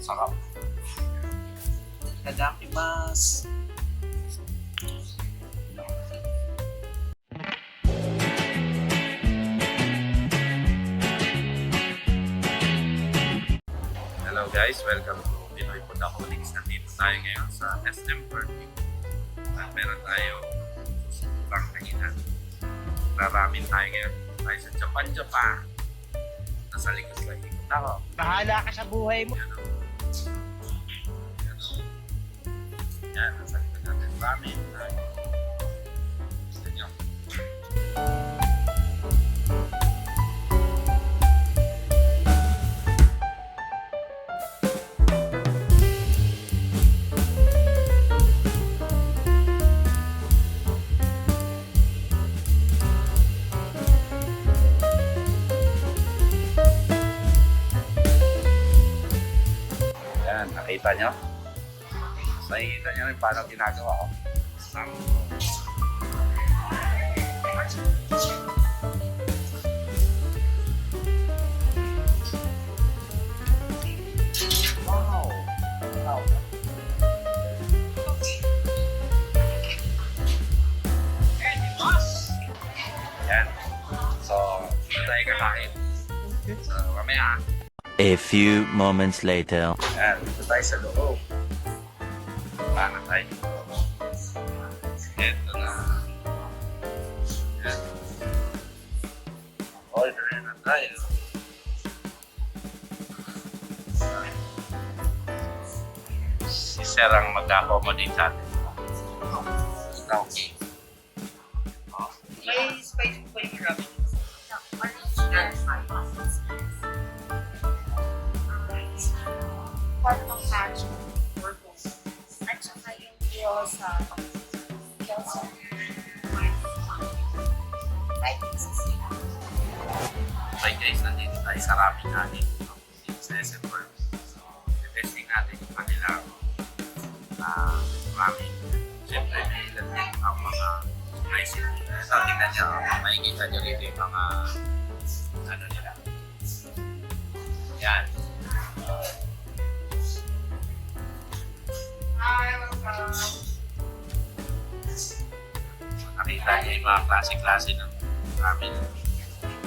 Sarap. Itadakimasu. Hello guys, welcome to Pinoy Foodaholics. Nandito tayo ngayon sa SM Birthday. At meron tayo susubukang kainan. Ramen tayo ngayon. Tayo sa Japan. Nasa likod ko. Ikot ako. Bahala ka sa buhay mo. Yan, nasa likod natin. Ramen Nagi. Gusto nyo? Yan, nakita nyo? Nakikita nyo rin paano ginagawa ko. Wow! Wow! Yan. So, dito tayo kakain. So, mamaya. A few moments later. Yan, dito tayo sa loob. Paano tayo dito? Ito na. Yan. Order na tayo. Si Sir ang mag-accommodate sa atin. Ikaw. May spicy po yung ramen. Pork ng karaage, at saka yung Gyoza. Gyoza. 5 pieces. Okay guys, nandito tayo sa Ramen Nagi. Dito sa SM World. So, testing natin yung kanilang ramen. Siyempre, nailan din ang mga spicy. So, tingnan nyo, makikita nyo rito yung mga ano nila. Yan. Nakita niyo yung mga klase-klase ng ramen.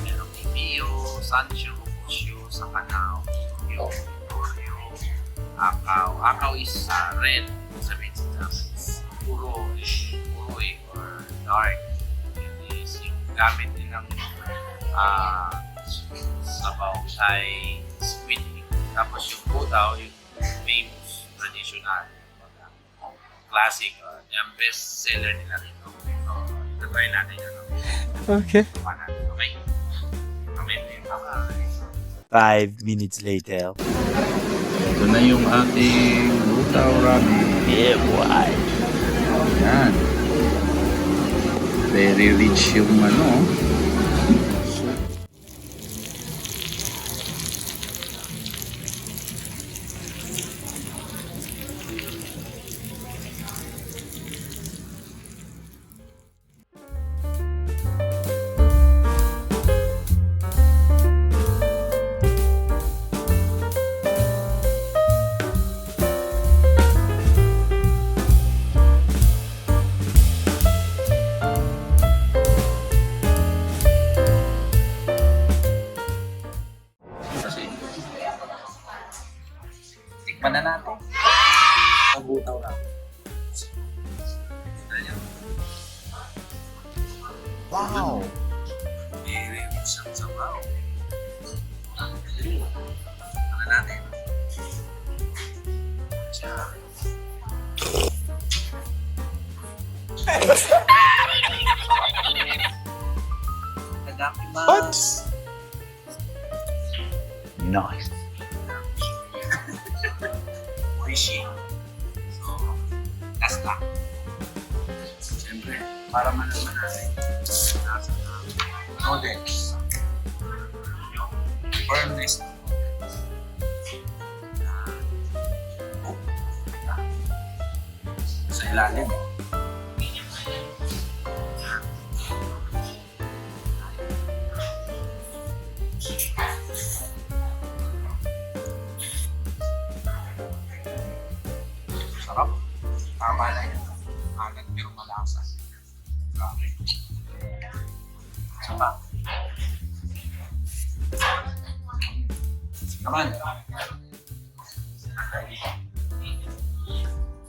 Merong Tio, Sancho, Pusyo, Sakanaw, Tio, Oreo, Akaw. Akaw is red. Sabihin sa Japanese. Puro or dark. Yun is yung gamit nilang sabaw ay squid. Tapos yung Foodaholics, yung famous, traditional, classic, yung best seller nila rito. So, ito try natin yun. Okay. Okay. Kami din. 5 minutes later. Ito na yung ating lutaw ramen. Yeah, boy. Yan. Very rich yung ano. Tikman na natin. Ang butaw na. Wow. Very rich ang sabaw. Ano natin? Siya. What? Nice. Oishi. So, last na. Siyempre, para malaman natin nasa noodles. Yung firmness ng noodles. Sa ilalim. Sarap. Tama na yan. Alat pero malasa. Grabe. Saba. Naman.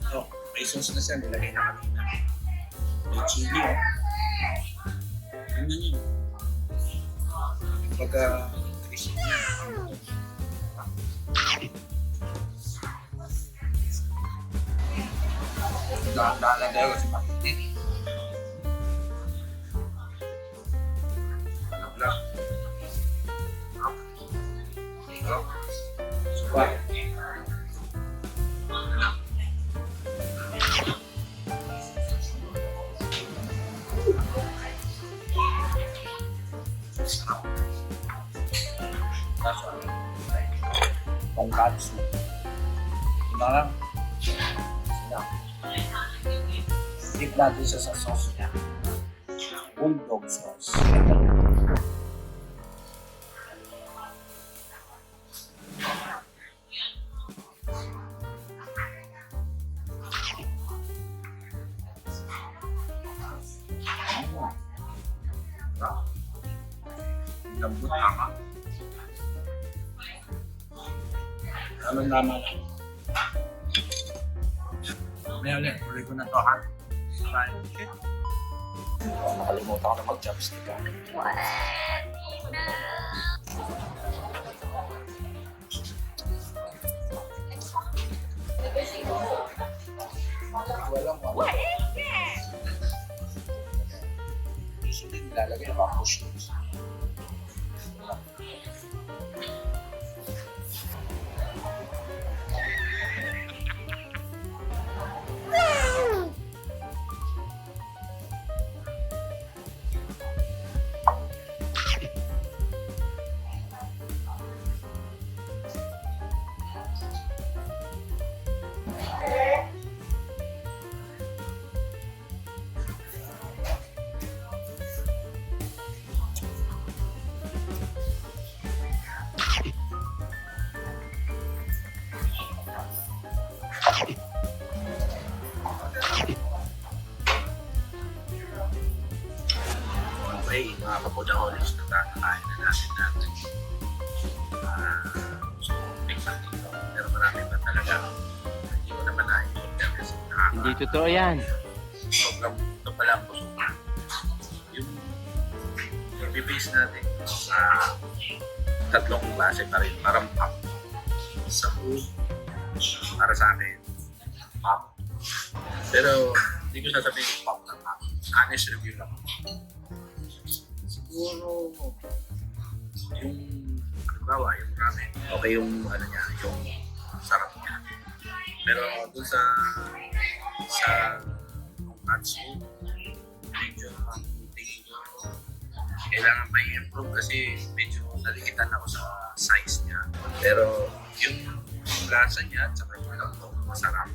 Ito, may sauce na siya. Nilagay na kanina. May chili. Tingnan niyo. Pagka crispy niya. Dahan-dahan lang tayo kasi makitin. Alam-alam. Suka. Sarap. Kaso, tongkatsu. Ito lang. Dip natin siya sa sauce niya. Bulldog sauce. Lambot tama. Anong tama lang? Ulit, ulit ko na to ha. Shit. Nakalimutan ko na mag-chopstick ha. What? Walang What is that? usually nilalagay ang push notes. Okay, mga Foodaholics na kakain na natin. So, mix natin ito. Pero marami pa talaga. Hindi ko naman na-i-order kasi Hindi totoo yan. sobrang ito pala ang busog na. Yung i-base natin sa tatlong klase pa rin. Parang pop. Sa food, para sa akin, pop. Pero hindi ko sasabihin pop na pop. Honest review lang. Siguro yung halimbawa, yung ramen, okay yung ano niya, yung sarap niya. Pero dun sa tonkatsu, medyo tingin ko kailangan may improve kasi medyo nalikitan ako sa size niya. Pero yung lasa niya at saka yung lambot, masarap.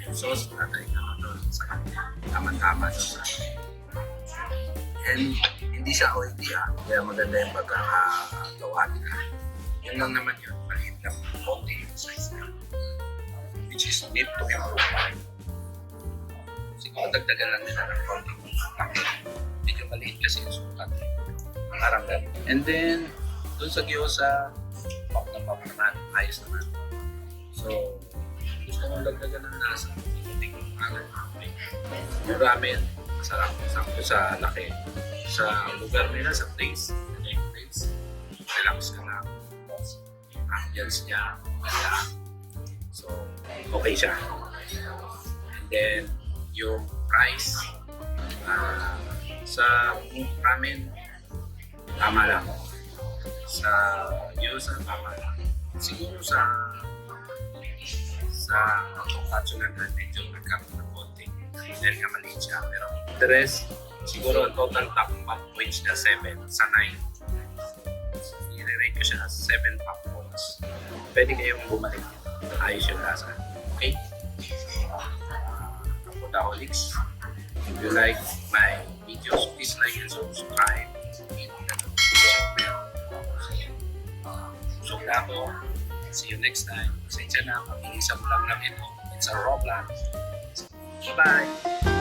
Yung sauce natin ano doon sa kanya, tama-tama doon sa and hindi siya oily kaya maganda yung pagkakagawa nila. Yun lang naman yun, maliit lang, konti yung size niya. Which is need to improve. Siguro dagdagan lang nila ng konti. Medyo maliit kasi yung sukat. Parang ganun. And then, dun sa gyoza, pop na pop naman, ayos naman. So, gusto mong dagdagan ng lasa. Yung ramen, masarap. Sakto sa laki. Sa lugar nila, sa place, relax ka lang. Ambience niya, maganda. So, okay siya. And then, yung price, sa ramen, tama lang. Sa gyoza, tama lang. Siguro sa tonkatsu lang medyo nagkaroon ng konti. Dahil nga maliit siya. Pero the rest, siguro ang total top points niya 7 sa 9. I-rate ko siya 7 top points. Pwede kayong bumalik. Ayos yung lasa. Okay? Foodaholics. If you like my videos, please like and subscribe. Hit the notification bell. Busog na ako. See you next time. Pasensya na, mabilisan mo lang ito. It's a raw vlog. Bye-bye!